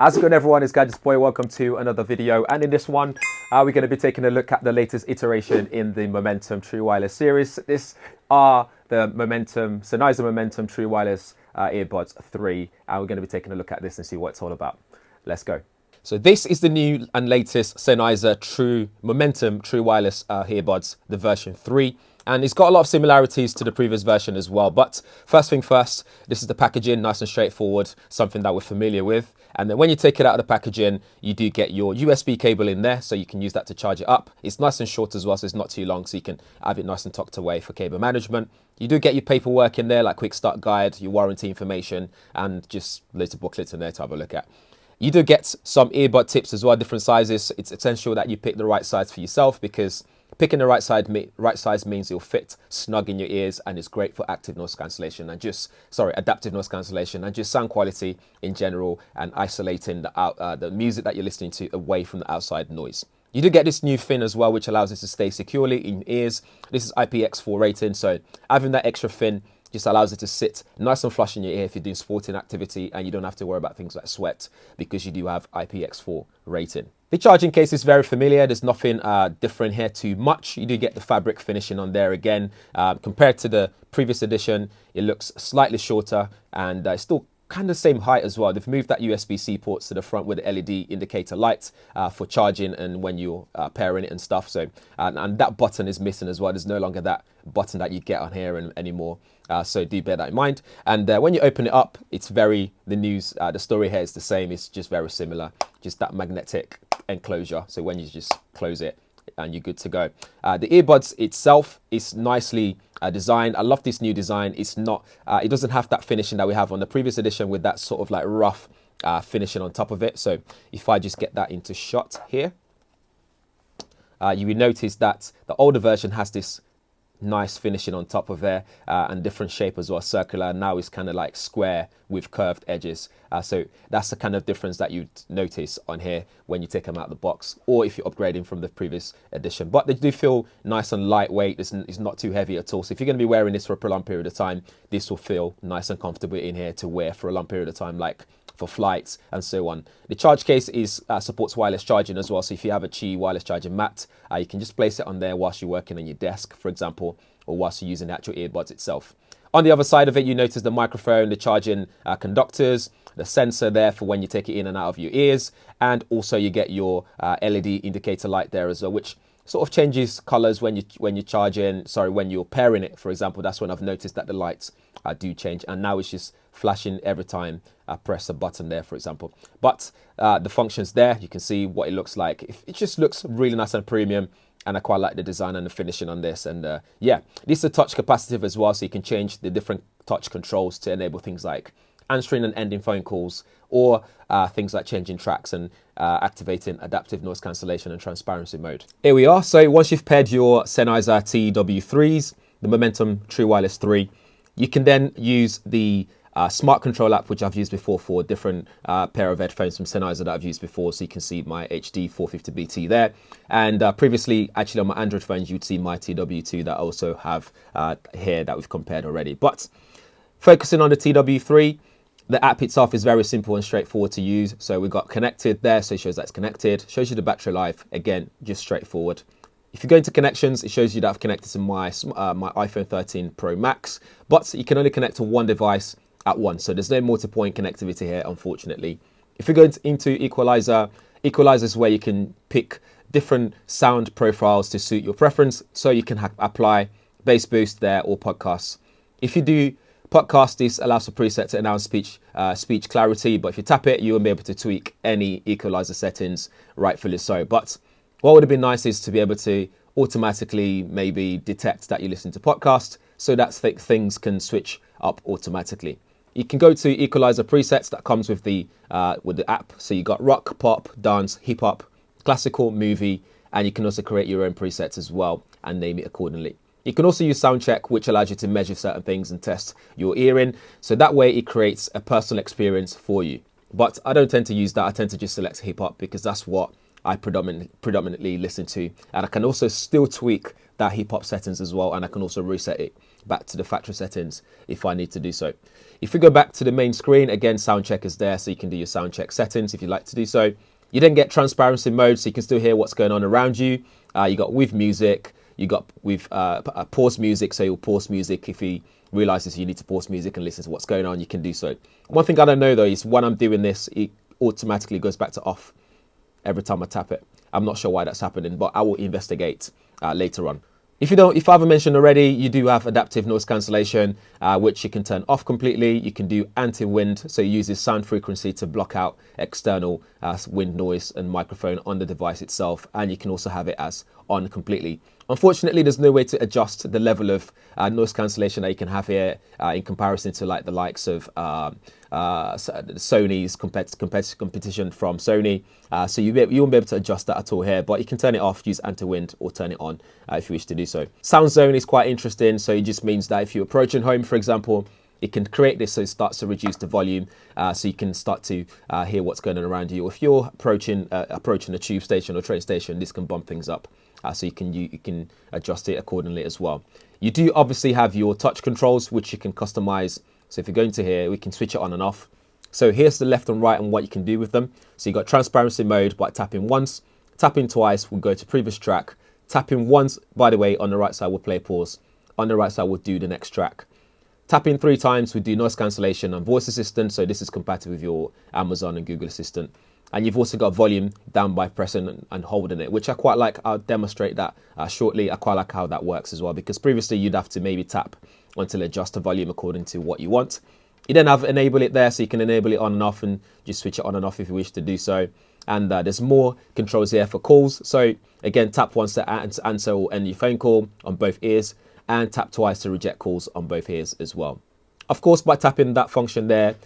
How's it going, everyone? It's Gadgets Boy. Welcome to another video, and in this one we're going to be taking a look at the latest iteration in the Momentum True Wireless series. This are the Sennheiser Momentum True Wireless Earbuds 3, and we're going to be taking a look at this and see what it's all about. Let's go. So this is the new and latest Sennheiser Momentum True Wireless Earbuds, the version 3. And it's got a lot of similarities to the previous version as well. But first thing first, this is the packaging, nice and straightforward, something that we're familiar with. And then when you take it out of the packaging, you do get your USB cable in there, so you can use that to charge it up. It's nice and short as well, so it's not too long, so you can have it nice and tucked away for cable management. You do get your paperwork in there, like quick start guide, your warranty information, and just little booklets in there to have a look at. You do get some earbud tips as well, different sizes. It's essential that you pick the right size for yourself, because picking the right size means it'll fit snug in your ears, and it's great for adaptive noise cancellation and just sound quality in general, and isolating the music that you're listening to away from the outside noise. You do get this new fin as well, which allows it to stay securely in your ears. This is IPX4 rating, so having that extra fin just allows it to sit nice and flush in your ear if you're doing sporting activity, and you don't have to worry about things like sweat because you do have IPX4 rating. The charging case is very familiar. There's nothing different here too much. You do get the fabric finishing on there again. Compared to the previous edition, it looks slightly shorter, and it's still kind of same height as well. They've moved that USB-C ports to the front with the LED indicator light for charging and when you're pairing it and stuff. So and that button is missing as well. There's no longer that button that you get on here anymore. So do bear that in mind. And when you open it up, it's the story here is the same. It's just very similar. Just that magnetic enclosure. So when you just close it, and you're good to go. The earbuds itself is nicely designed. I love this new design. It doesn't have that finishing that we have on the previous edition with that sort of like rough finishing on top of it. So if I just get that into shot here, you will notice that the older version has this nice finishing on top of there, and different shape as well, circular. Now it's kind of like square with curved edges. So that's the kind of difference that you'd notice on here when you take them out of the box, or if you're upgrading from the previous edition. But they do feel nice and lightweight. It's not too heavy at all. So if you're going to be wearing this for a prolonged period of time, this will feel nice and comfortable in here to wear for a long period of time, like for flights and so on. The charge case supports wireless charging as well. So if you have a Qi wireless charging mat, you can just place it on there whilst you're working on your desk, for example, or whilst you're using the actual earbuds itself. On the other side of it, you notice the microphone, the charging conductors, the sensor there for when you take it in and out of your ears, and also you get your LED indicator light there as well, which sort of changes colors when you're pairing it, for example. That's when I've noticed that the lights do change, and now it's just flashing every time I press a button there, for example. But the functions there, you can see what it looks like. It just looks really nice and premium, and I quite like the design and the finishing on this. And yeah, this is touch capacitive as well, so you can change the different touch controls to enable things like answering and ending phone calls, or things like changing tracks and activating adaptive noise cancellation and transparency mode. Here we are. So once you've paired your Sennheiser TW3s, the Momentum True Wireless 3, you can then use the Smart Control app, which I've used before for a different pair of headphones from Sennheiser that I've used before. So you can see my HD 450BT there. And previously, actually on my Android phones, you'd see my TW2 that I also have here that we've compared already. But focusing on the TW3, the app itself is very simple and straightforward to use. So we've got connected there, so it shows that it's connected. Shows you the battery life, again, just straightforward. If you go into connections, it shows you that I've connected to my iPhone 13 Pro Max, but you can only connect to one device at once. So there's no multi-point connectivity here, unfortunately. If you go into equalizer is where you can pick different sound profiles to suit your preference. So you can apply bass boost there or podcasts. If you do podcast, this allows for presets to enhance speech clarity, but if you tap it, you won't be able to tweak any equalizer settings, rightfully so. But what would have been nice is to be able to automatically maybe detect that you listen to podcasts, so that things can switch up automatically. You can go to equalizer presets that comes with the app. So you got rock, pop, dance, hip hop, classical, movie, and you can also create your own presets as well and name it accordingly. You can also use Soundcheck, which allows you to measure certain things and test your hearing. So that way it creates a personal experience for you. But I don't tend to use that. I tend to just select hip hop because that's what I predominantly listen to. And I can also still tweak that hip hop settings as well. And I can also reset it back to the factory settings if I need to do so. If we go back to the main screen, again, sound check is there, so you can do your sound check settings if you'd like to do so. You then get transparency mode, so you can still hear what's going on around you. You got with music, you got with pause music, so you'll pause music if he realizes you need to pause music and listen to what's going on, you can do so. One thing I don't know though is when I'm doing this, it automatically goes back to off every time I tap it. I'm not sure why that's happening, but I will investigate later on. If I haven't mentioned already, you do have adaptive noise cancellation, which you can turn off completely. You can do anti-wind, so it uses sound frequency to block out external wind noise and microphone on the device itself. And you can also have it as on completely. Unfortunately, there's no way to adjust the level of noise cancellation that you can have here in comparison to like the likes of Sony's competition from Sony. So you won't be able to adjust that at all here, but you can turn it off, use anti-wind, or turn it on if you wish to do so. Sound zone is quite interesting. So it just means that if you're approaching home, for example, it can create this so it starts to reduce the volume, so you can start to hear what's going on around you. If you're approaching a tube station or train station, this can bump things up. So you can adjust it accordingly as well. You do obviously have your touch controls, which you can customize. So if you're going to here, we can switch it on and off. So here's the left and right and what you can do with them. So you got transparency mode by tapping once, tapping twice will go to previous track, tapping once, by the way, on the right side will play pause, on the right side will do the next track. Tapping 3 times we do noise cancellation and voice assistant. So this is compatible with your Amazon and Google Assistant. And you've also got volume down by pressing and holding it, which I quite like. I'll demonstrate that shortly. I quite like how that works as well, because previously you'd have to maybe tap until it adjusts the volume according to what you want. You then have enable it there, so you can enable it on and off and just switch it on and off if you wish to do so. And there's more controls here for calls. So again, tap once to answer or end your phone call on both ears, and tap twice to reject calls on both ears as well. Of course, by tapping that function there,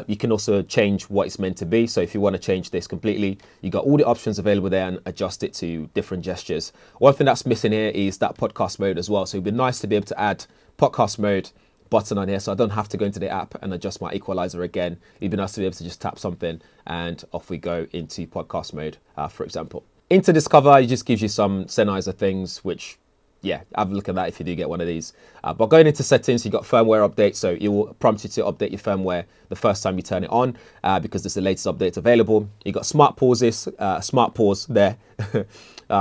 you can also change what it's meant to be. So if you want to change this completely, you got all the options available there and adjust it to different gestures. One thing that's missing here is that podcast mode as well. So it'd be nice to be able to add podcast mode button on here, so I don't have to go into the app and adjust my equalizer again. It'd be nice to be able to just tap something and off we go into podcast mode, for example. Into Discover, it just gives you some Sennheiser things, which, yeah, have a look at that if you do get one of these. But going into settings, you got firmware update, so it will prompt you to update your firmware the first time you turn it on, because it's the latest update available. You got smart pauses, smart pause there.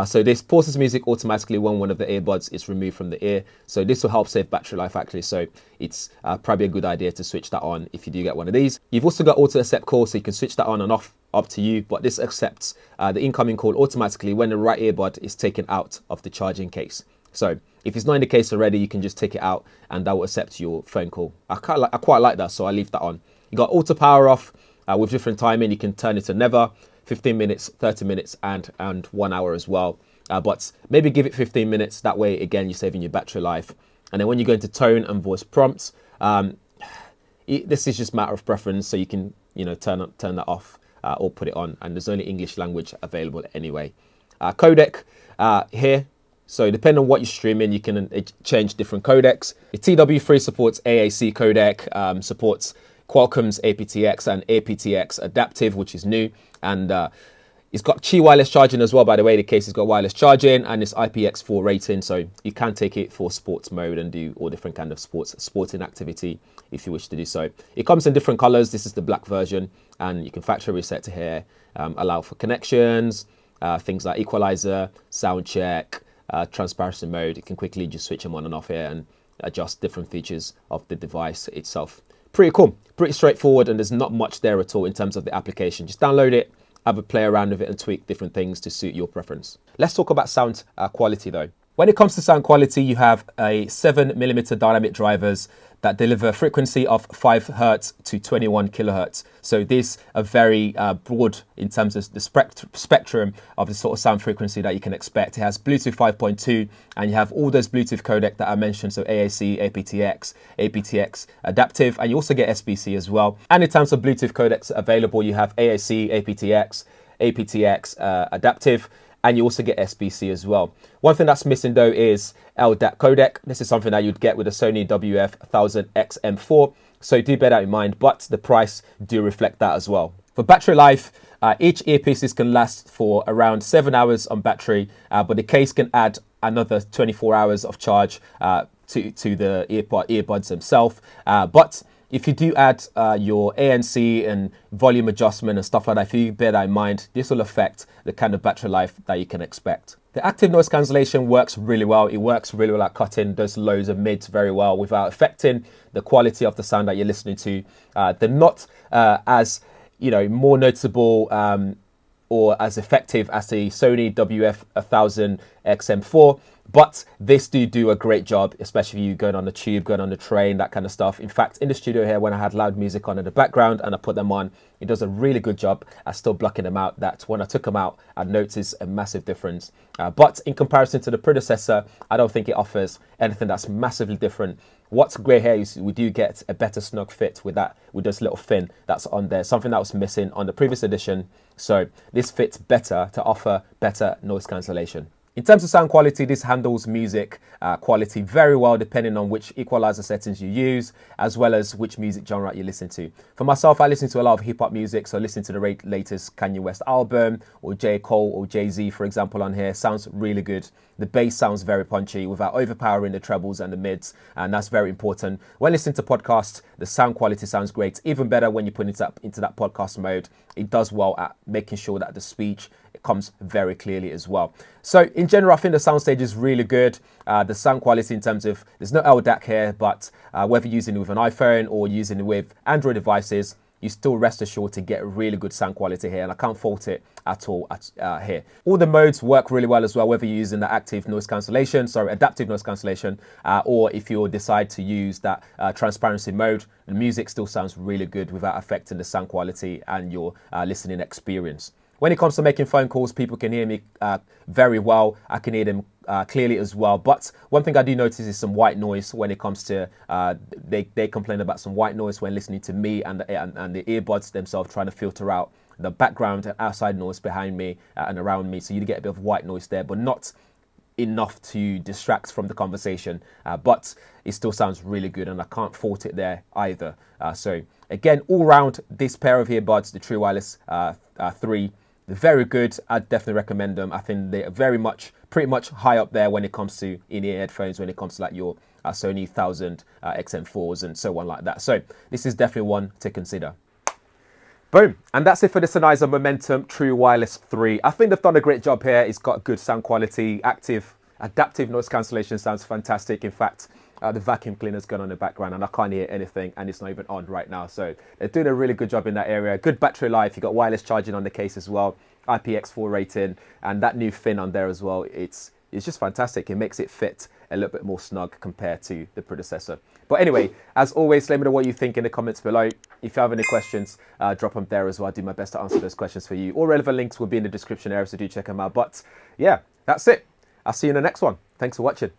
So this pauses music automatically when one of the earbuds is removed from the ear. So this will help save battery life actually. So it's probably a good idea to switch that on if you do get one of these. You've also got auto accept call, so you can switch that on and off, up to you. But this accepts the incoming call automatically when the right earbud is taken out of the charging case. So if it's not in the case already, you can just take it out and that will accept your phone call. I quite like that, so I leave that on. You got auto power off with different timing. You can turn it to never, 15 minutes, 30 minutes, and 1 hour as well. But maybe give it 15 minutes. That way, again, you're saving your battery life. And then when you go into tone and voice prompts, this is just a matter of preference. So you can, turn that off or put it on. And there's only English language available anyway. Codec here. So depending on what you're streaming, you can change different codecs. The TW3 supports AAC codec, supports Qualcomm's aptX and aptX adaptive, which is new. And it's got Qi wireless charging as well, by the way. The case has got wireless charging and it's IPX4 rating. So you can take it for sports mode and do all different kind of sporting activity if you wish to do so. It comes in different colors. This is the black version and you can factory reset to here, allow for connections, things like equalizer, sound check, transparency mode. You can quickly just switch them on and off here and adjust different features of the device itself. Pretty cool, pretty straightforward, and there's not much there at all in terms of the application. Just download it, have a play around with it and tweak different things to suit your preference. Let's talk about sound quality though. When it comes to sound quality, you have a 7mm dynamic drivers that deliver frequency of 5 Hz to 21 kHz. So these are very broad in terms of the spectrum of the sort of sound frequency that you can expect. It has Bluetooth 5.2 and you have all those Bluetooth codec that I mentioned. So AAC, aptX, aptX adaptive, and you also get SBC as well. And in terms of Bluetooth codecs available, you have AAC, aptX, aptX adaptive, and you also get SBC as well. One thing that's missing though is LDAC codec. This is something that you'd get with a Sony WF-1000XM4. So do bear that in mind, but the price do reflect that as well. For battery life, each earpieces can last for around 7 hours on battery, but the case can add another 24 hours of charge to the earbuds themselves. But if you do add your ANC and volume adjustment and stuff like that, if you bear that in mind, this will affect the kind of battery life that you can expect. The active noise cancellation works really well. It works really well at cutting those lows and mids very well without affecting the quality of the sound that you're listening to. They're not as, more noticeable or as effective as the Sony WF-1000 XM4. But this do a great job, especially if you going on the tube, going on the train, that kind of stuff. In fact, in the studio here, when I had loud music on in the background and I put them on, it does a really good job at still blocking them out. That when I took them out, I noticed a massive difference. But in comparison to the predecessor, I don't think it offers anything that's massively different. What's great here is we do get a better snug fit with this little fin that's on there, something that was missing on the previous edition. So this fits better to offer better noise cancellation. In terms of sound quality, this handles music quality very well depending on which equalizer settings you use, as well as which music genre you listen to. For myself, I listen to a lot of hip-hop music, so listen to the latest Kanye West album, or J. Cole or Jay-Z, for example, on here. Sounds really good. The bass sounds very punchy without overpowering the trebles and the mids, and that's very important. When listening to podcasts, the sound quality sounds great. Even better when you put it into that podcast mode. It does well at making sure that the speech comes very clearly as well. So in general, I think the soundstage is really good. The sound quality in terms of, there's no LDAC here, but whether using it with an iPhone or using it with Android devices, you still rest assured to get really good sound quality here, and I can't fault it at all here. All the modes work really well as well, whether you're using the adaptive noise cancellation, or if you decide to use that transparency mode, the music still sounds really good without affecting the sound quality and your listening experience. When it comes to making phone calls, people can hear me very well. I can hear them clearly as well. But one thing I do notice is some white noise when it comes to, they complain about some white noise when listening to me and the earbuds themselves trying to filter out the background and outside noise behind me and around me. So you get a bit of white noise there, but not enough to distract from the conversation. But it still sounds really good, and I can't fault it there either. So again, all round, this pair of earbuds, the True Wireless 3, they're very good. I'd definitely recommend them. I think they're pretty much high up there when it comes to in-ear headphones, when it comes to like your Sony 1000 XM4s and so on like that. So this is definitely one to consider. Boom. And that's it for the Sennheiser Momentum True Wireless 3. I think they've done a great job here. It's got good sound quality, adaptive noise cancellation sounds fantastic. In fact, the vacuum cleaner's going on in the background and I can't hear anything, and it's not even on right now. So they're doing a really good job in that area. Good battery life. You've got wireless charging on the case as well. IPX4 rating, and that new fin on there as well. It's just fantastic. It makes it fit a little bit more snug compared to the predecessor. But anyway, as always, let me know what you think in the comments below. If you have any questions, drop them there as well. I'll do my best to answer those questions for you. All relevant links will be in the description area, so do check them out. But yeah, that's it. I'll see you in the next one. Thanks for watching.